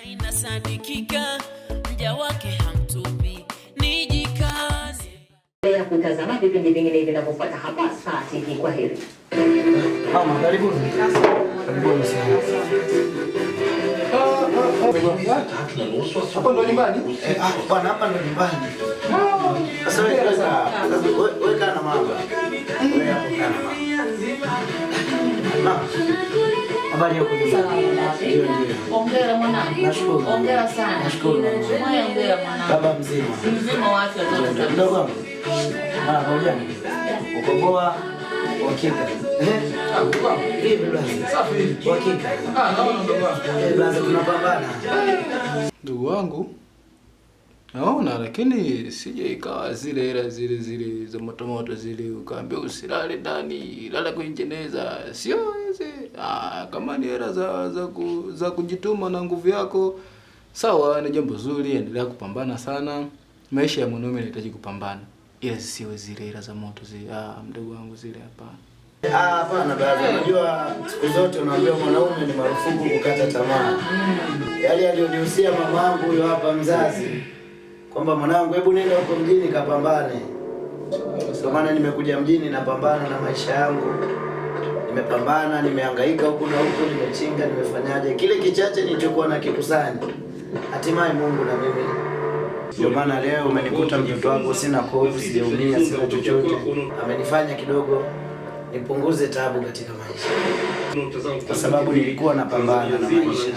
Inasadikika mja wake hamtumi nijikaze. Ya kutazama vipindi vingine vinavyofuata hapa Star TV. Kwa heri. Mama, karibuni. Karibuni sana. Hapo ndo nyumbani? Bwana, hapa ndo nyumbani. Sasa wewe kana mama. Wewe hapo kana mama. Habari yako ndugu? Hongera mwanangu. Nashukuru. Hongera sana. Nashukuru. Hongera mwanangu. Baba mzima. Mzima wa afya zote. Mdogo wangu. Ngoja. Uko poa? Hakika. Hivi bwana. Safi. Hakika. Naona mdogo wangu. Bwana tunapambana. Ndugu wangu. Naona lakini sije ikawa zile hela zile za moto zile ukaambia usilale ndani, lala kuinjeneza. Sio hizi. Kama ni hela za kujituma na nguvu yako, sawa, ni jambo zuri, endelea kupambana sana. Maisha ya mwanaume yanahitaji kupambana. Ila zisiwe zile hela za moto zile. Mdogo wangu zile hapana. Hapana brother, unajua siku zote unaambiwa mwanaume ni marufuku kukata tamaa. Yale aliyonihusia mamangu huyo hapa mzazi, kwamba mwanangu hebu nenda huko mjini kapambane. Kwa maana nimekuja mjini napambana na maisha yangu. Nimepambana, nimehangaika huku na huku, nimechinga, nimefanyaje. Kile kichache nilichokuwa na kikusanya, hatimaye Mungu na mimi. Ndio maana leo umenikuta mtoto wangu sina kovu, sijaumia, sina chochote. Amenifanya kidogo nipunguze taabu katika maisha. Kwa sababu nilikuwa napambana na maisha.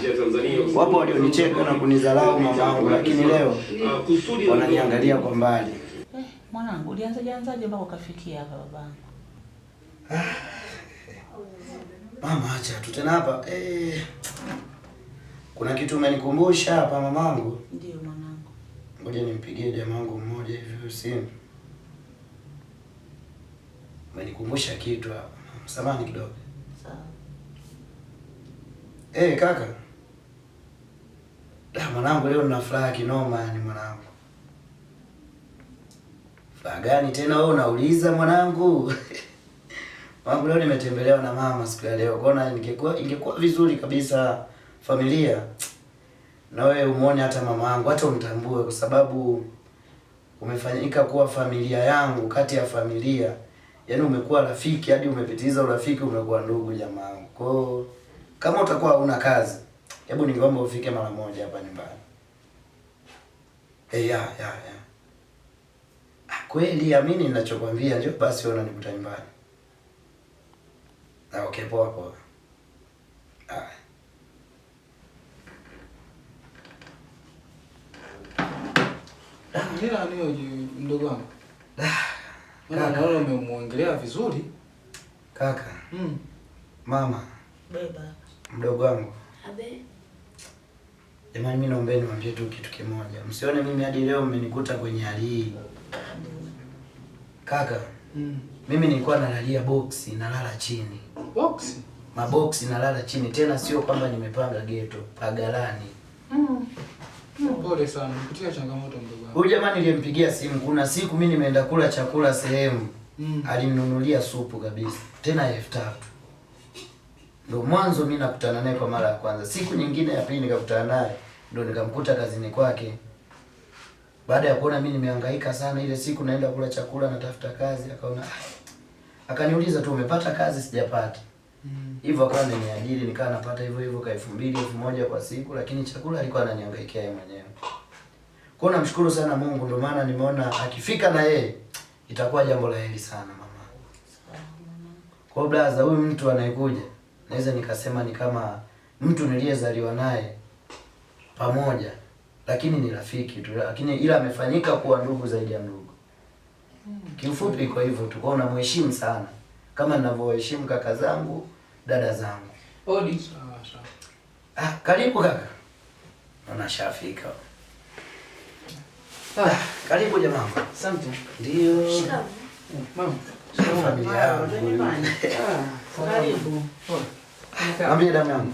Wapo walionicheka na kunidharau mamangu, lakini leo wananiangalia kwa mbali. Mwanangu, ulianzaje mpaka ukafikia hapa babangu? Mama, acha tu tena hapa. Kuna kitu umenikumbusha hapa mamangu. Ndio mwanangu. Ngoja nimpigie jamaa wangu mmoja hivi simu. Umenikumbusha kitu hapa. Samahani kidogo. Sawa. Kaka. Mwanangu leo nina furaha kinoma yani mwanangu. Furaha gani tena wewe unauliza mwanangu? Mwanangu leo nimetembelewa na mama siku ya leo. Kwaona ingekuwa vizuri kabisa familia. Na wewe umuone hata mama yangu, hata umtambue kwa sababu umefanyika kuwa familia yangu kati ya familia. Yaani umekuwa rafiki hadi umepitiliza urafiki, umekuwa ndugu jamaa wangu. Kwa kama utakuwa huna kazi, hebu ningeomba ufike mara moja hapa nyumbani. Ya. Kweli amini ninachokwambia, njoo basi wewe unanikuta nyumbani. Okay, poa. Nila mdogo wangu. Naona umemwongelea vizuri. Kaka. Mama. Beba. Mdogo wangu. Abe. Jamani, mimi naombeni niwaambie tu kitu kimoja. Msione mimi hadi leo mmenikuta kwenye hali hii. Kaka. Mimi nilikuwa nalalia boksi, nalala chini. Boksi? Maboksi nalala chini, tena sio kwamba nimepanga ghetto, pagalani. Pole sana, kutia changamoto mdogo wangu. Huyu jamani nilimpigia simu, kuna siku mimi nimeenda kula chakula sehemu. Alininunulia supu kabisa, tena 3000. Ndio mwanzo mimi nakutana naye kwa mara ya kwanza. Siku nyingine ya pili nikakutana naye, ndio nikamkuta kazini kwake. Baada ya kuona mimi nimehangaika sana ile siku naenda kula chakula natafuta kazi, akaona akaniuliza tu umepata kazi? Sijapata. Hivyo akawa ananiajiri, nikawa napata hivyo kwa 2000 1000 kwa siku, lakini chakula alikuwa ananihangaikia yeye mwenyewe. Kwa hiyo namshukuru sana Mungu, ndio maana nimeona akifika na yeye itakuwa jambo la heri sana mama. Kwa hiyo brother, huyu mtu anayekuja naweza nikasema ni kama mtu niliyezaliwa naye pamoja, lakini ni rafiki tu, lakini ila amefanyika kuwa ndugu zaidi ya ndugu. Kiufupi kwa hivyo tu, kwa namheshimu sana kama ninavyoheshimu kaka zangu, dada zangu. Odi. Sawa. Karibu kaka. Naona shafika. Karibu jamaa. Asante. Ndio. Mama. Familia yangu. Karibu. Ambie damu yangu.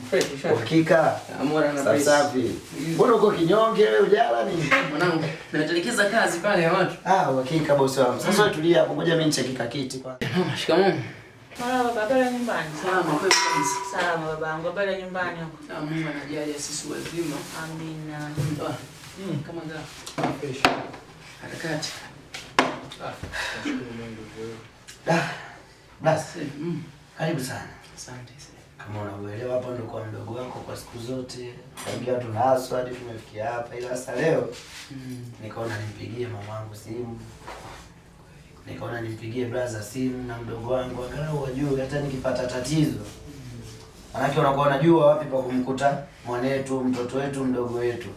Hakika. Amora na safi. Mbona uko kinyonge wewe ujala nini? Mwanangu, ninatelekeza kazi pale ya watu. Hakika bosi wangu. Sasa tulia hapo, ngoja mimi nicheki kakiti kwanza. Shikamoo. Mara baba pale nyumbani. Salama kweli kabisa. Salama babangu, pale nyumbani huko. Mungu anajalia sisi wazima. Amina. Kama ngapi? Fresh. Harakati. Nashukuru Mungu. Basi. Karibu sana. Asante sana. Kama unavyoelewa hapo ndo kwa mdogo wako kwa siku zote. Tangia tunaaswa hadi tumefikia hapa, ila sasa leo nikaona nimpigie mamangu simu. Nikaona nimpigie brother simu na mdogo wangu angalau wajue hata nikipata tatizo. Manake unakuwa unajua wapi pa kumkuta mwanetu, mtoto wetu, mdogo wetu.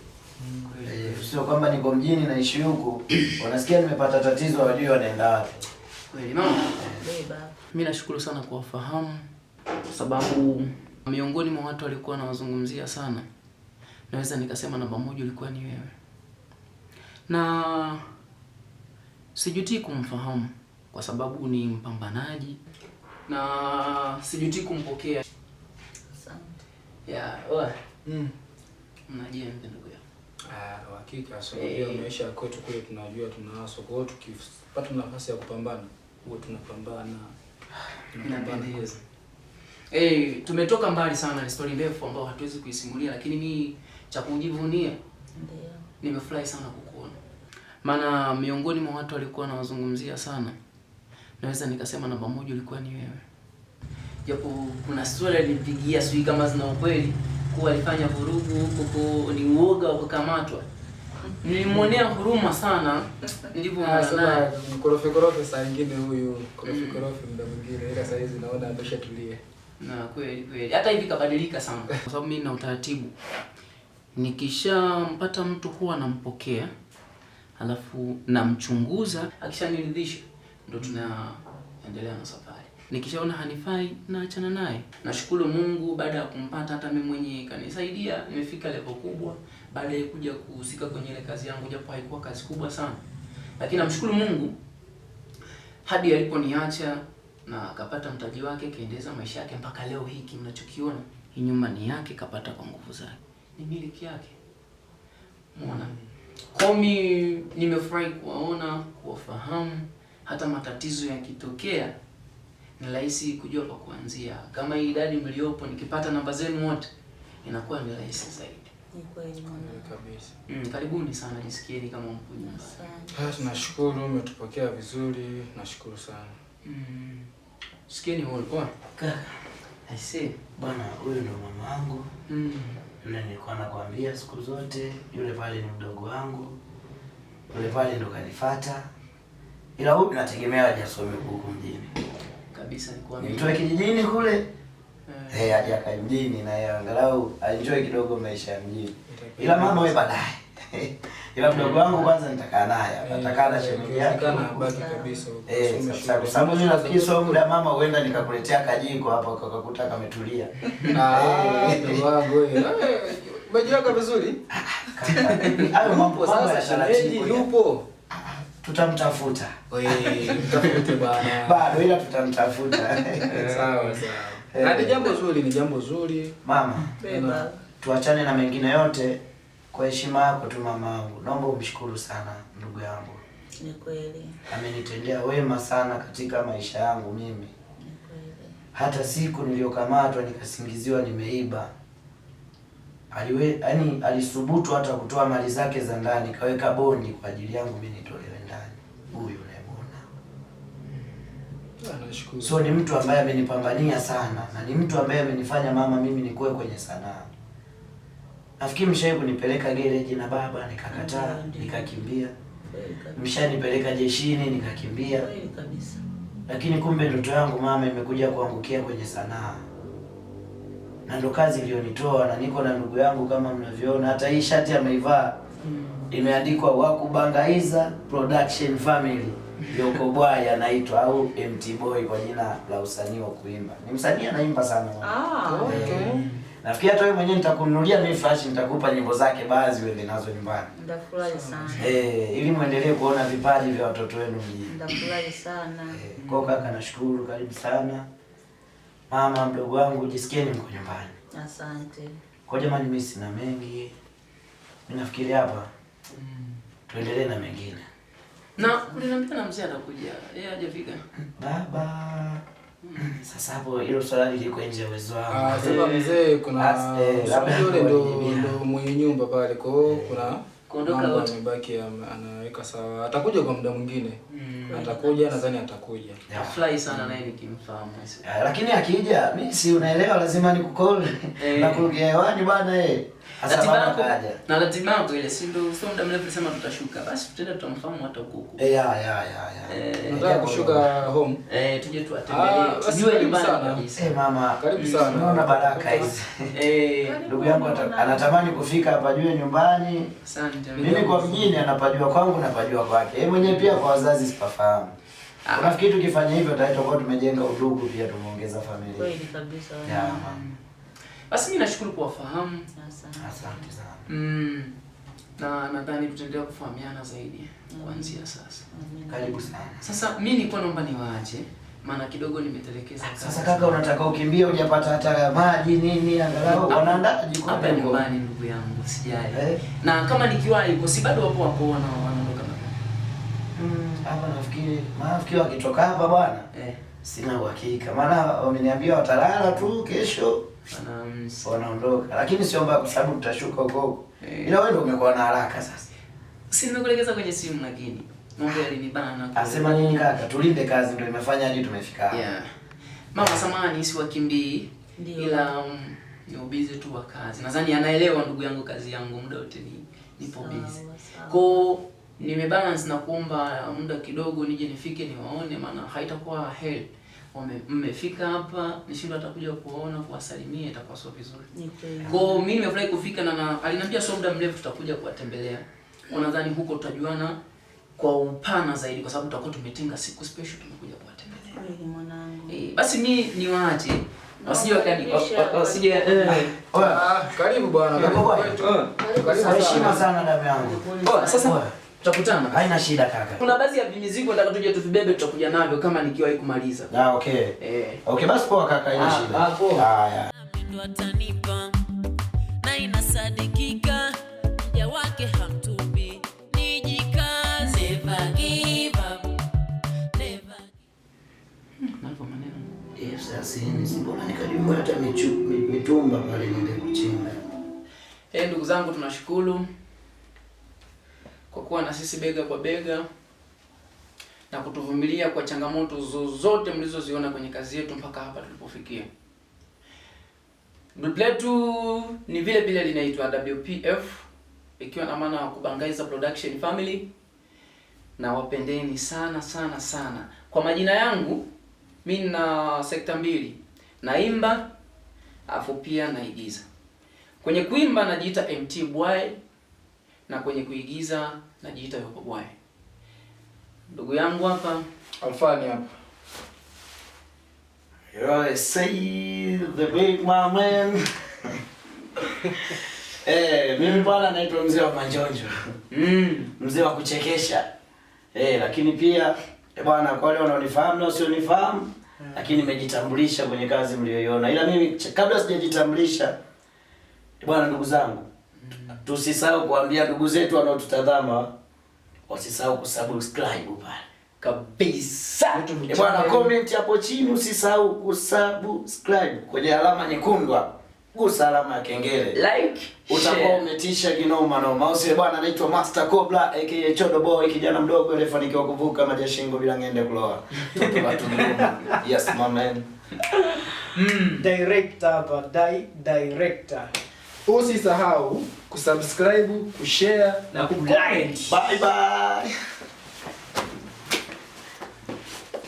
Sio kwamba niko mjini naishi huku, wanasikia nimepata tatizo wajue wanaenda wapi. Kweli mama. Mimi nashukuru sana kwa ufahamu kwa sababu miongoni mwa watu walikuwa wanawazungumzia sana. Naweza nikasema namba moja ulikuwa ni wewe. Na sijutii kumfahamu kwa sababu ni mpambanaji na sijutii kumpokea. Ya, mnajembe ndugu yangu. Hakika sababu maisha kwetu kule tunajua tunaaswa, kwa hiyo tukipata nafasi ya kupambana huwa tunapambana. Inapendeza. Tumetoka mbali sana, ni story ndefu ambayo hatuwezi kuisimulia, lakini mimi cha kujivunia ndio nimefurahi sana kukuona. Maana miongoni mwa watu walikuwa wanawazungumzia sana. Naweza nikasema namba moja ulikuwa ni wewe. Japo kuna story alinipigia sui kama zina ukweli kuwa alifanya vurugu huko, ni uoga wa kukamatwa. Nilimwonea huruma sana nilipomwona naye. Korofi saa nyingine huyu korofi muda mwingine, ila saa hizi naona ameshatulia. Na kweli hata hivi kabadilika sana kwa sababu mimi na utaratibu. Nikishampata mtu huwa nampokea, alafu namchunguza, akishaniridhisha ndio tunaendelea na safari. Nikishaona hanifai naachana naye. Nashukuru Mungu baada ya kumpata hata mimi mwenyewe kanisaidia, nimefika level kubwa baada ya kuja kuhusika kwenye ile kazi yangu, japo haikuwa kazi kubwa sana. Lakini namshukuru Mungu hadi aliponiacha na akapata mtaji wake, kaendeleza maisha yake mpaka leo hiki mnachokiona. Hii nyumba ni yake, kapata kwa nguvu zake. Ni miliki yake. Umeona? Komi nimefurahi kuwaona, kuwafahamu, hata matatizo yakitokea ni rahisi kujua pa kuanzia. Kama hii idadi mliopo nikipata namba zenu wote inakuwa ni rahisi zaidi. Ni kweli kabisa. Karibuni sana, jisikieni kama mpo nyumbani. Tunashukuru umetupokea vizuri, nashukuru sana. Sikieni wao kwa. I see. Bwana huyu ndo mamangu. Yule nilikuwa nakwambia siku zote, yule pale ni mdogo wangu. Yule pale ndo kanifuata. Ila huyu nategemea hajasome huko mjini. Kabisa nilikuwa nimtoe kijijini kule. Aje akae mjini na yeye angalau enjoy kidogo maisha ya mjini. Ila mama wewe baadaye. Ila mdogo wangu kwanza nitakaa naye. Atakaa na shemeji yake. Baki kabisa huko. Sasa sababu mimi nafikiri sio muda mama huenda nikakuletea kajiko hapa ukakuta kametulia. Ndio wangu wewe. Umejiweka vizuri? Hayo mambo sasa shemeji yupo. Tutamtafuta. Mtafute bwana. Bado ila tutamtafuta. Sawa. Ni jambo zuri, ni jambo zuri. Mama, tuachane na mengine yote kwa heshima yako tu mamangu. Naomba umshukuru sana ndugu yangu. Ni kweli. Amenitendea wema sana katika maisha yangu mimi. Ni kweli. Hata siku niliyokamatwa nikasingiziwa nimeiba. Yaani alisubutu hata kutoa mali zake za ndani, kaweka bondi kwa ajili yangu mimi nitolewe ndani. Huyu unayemwona. Nashukuru. So ni mtu ambaye amenipambania sana na ni mtu ambaye amenifanya mama mimi nikuwe kwenye sanaa. Nafikiri mshawahi kunipeleka gereji na baba nikakataa, nikakimbia. Mshanipeleka jeshini nikakimbia. Kweli kabisa. Lakini kumbe ndoto yangu mama imekuja kuangukia kwenye sanaa. Na ndo kazi iliyonitoa na niko na ndugu yangu kama mnavyoona, hata hii shati ameivaa imeandikwa Wakubangaiza Production Family. Yoko Boy anaitwa au MT Boy kwa jina la usanii wa kuimba. Ni msanii anaimba sana mama. Okay. Nafikiri hata wewe mwenyewe nitakununulia mimi flash, nitakupa nyimbo zake baadhi uende nazo nyumbani. Ndafurahi sana. Ili muendelee kuona vipaji vya watoto wenu mjini. Ndafurahi sana. Kwa kaka nashukuru, karibu sana. Mama mdogo wangu jisikieni mko nyumbani. Asante. Kwa jamani mimi sina mengi. Mimi nafikiri hapa tuendelee na mengine. Na uliniambia na mzee atakuja. Yeye hajafika. Baba Sasa hapo hilo swali liko nje ya uwezo wangu. Sasa mzee kuna yule ndo mwenye nyumba pale, kwa hiyo kuna kuondoka wote amebaki anaweka sawa. Atakuja kwa muda mwingine. Atakuja, nadhani atakuja. Fly sana naye nikimfahamu. Lakini akija mimi si unaelewa lazima nikukole na kurukia hewani bwana na ratiba yako ile si ndio sio muda mrefu sema tutashuka. Basi tutaenda tutamfahamu hata huko. Nataka kushuka home. Tuje tuatembelee. Tujue nyumbani kabisa. Mama, karibu sana. Unaona baraka hizi. Ndugu yangu anatamani kufika hapa juu nyumbani. Asante. Mimi kwa mjini anapajua kwangu na pajua kwake. Yeye mwenyewe pia kwa wazazi sipafahamu. Unafikiri tukifanya hivyo tutakuwa tumejenga udugu pia tumeongeza familia. Kweli kabisa. Basi mimi nashukuru kuwafahamu. Asante sana. Na nadhani tutaendelea kufahamiana zaidi kuanzia sasa. Karibu sana. Sasa mimi nilikuwa naomba niwaache maana kidogo nimetelekeza kazi. Sasa kaka unataka ukimbie hujapata hata maji nini angalau wanaandaa jiko hapa nyumbani ndugu yangu sijali. Na kama nikiwahi kwa si bado wapo wanaondoka hapa nafikiri wakitoka hapa bwana. Sina uhakika. Maana wameniambia watalala tu kesho. Wanaondoka. Lakini sio mbaya kwa sababu tutashuka huko. Ila wewe ndio umekuwa na haraka sasa. Si nimekuelekeza kwenye simu lakini mambo yalinibana. Asema nini kaka? Tulinde kazi ndio imefanya hadi tumefika hapa. Mama samahani siwakimbii. Ila ni ubizi tu wa kazi. Nadhani anaelewa ndugu yangu kazi yangu muda wote nipo busy. Kwa nimebalance na kuomba muda kidogo nije nifike niwaone maana haitakuwa hell. Mmefika hapa nishindwa atakuja kuwaona kuwasalimia itakuwa sio vizuri. Kwa mimi nimefurahi kufika na aliniambia sio muda mrefu tutakuja kuwatembelea. Nadhani huko tutajuana kwa upana zaidi kwa sababu tutakuwa tumetenga siku special tumekuja kuwatembelea. Kweli mwanangu. Basi mimi niwaache. Wasije karibu bwana. Karibu heshima sana damu yangu. Sasa tutakutana. Haina shida kaka. Kuna baadhi ya vimizigo nataka tuje tuvibebe tutakuja navyo kama nikiwahi kumaliza. Okay. Okay basi poa kaka haina shida. Haya. Ndo atanipa na inasadikika mja wake hamtumi nijikaze. Never give up. Never. Nalivyo maneno. Sasa ni mbona nikajua hata mitumba pale niende kuchimba. Ndugu zangu tunashukuru kwa kuwa na sisi bega kwa bega na kutuvumilia kwa changamoto zozote mlizoziona kwenye kazi yetu mpaka hapa tulipofikia. Group letu ni vile vile linaitwa WPF ikiwa na maana ya Kubangaiza Production Family na wapendeni sana sana sana. Kwa majina yangu mimi na sekta mbili. Naimba afu pia naigiza. Kwenye kuimba najiita MT Bwai na kwenye kuigiza najiita Yopo Bwai. Ndugu yangu hapa Alfani hapa. Yo, say the big man. Mimi bwana naitwa mzee wa manjonjo. Mzee wa kuchekesha. Lakini pia bwana kwa wale wanaonifahamu na wasionifahamu, lakini nimejitambulisha kwenye kazi mlioiona. Ila mimi kabla sijajitambulisha bwana ndugu zangu, tusisahau kuambia ndugu zetu wanaotutazama wasisahau kusubscribe pale. Kabisa. Bwana comment hapo chini usisahau kusubscribe kwenye alama nyekundu. Gusa alama ya kengele. Like. Utakuwa umetisha kinoma noma. Usije bwana anaitwa Master Cobra aka Chodo Boy kijana mdogo aliyefanikiwa kuvuka maji ya shingo bila ngende kuloa. Toto watu ngoma. Yes my man. Director hapa, director. Usisahau kusubscribe, kushare na kulike. Bye bye.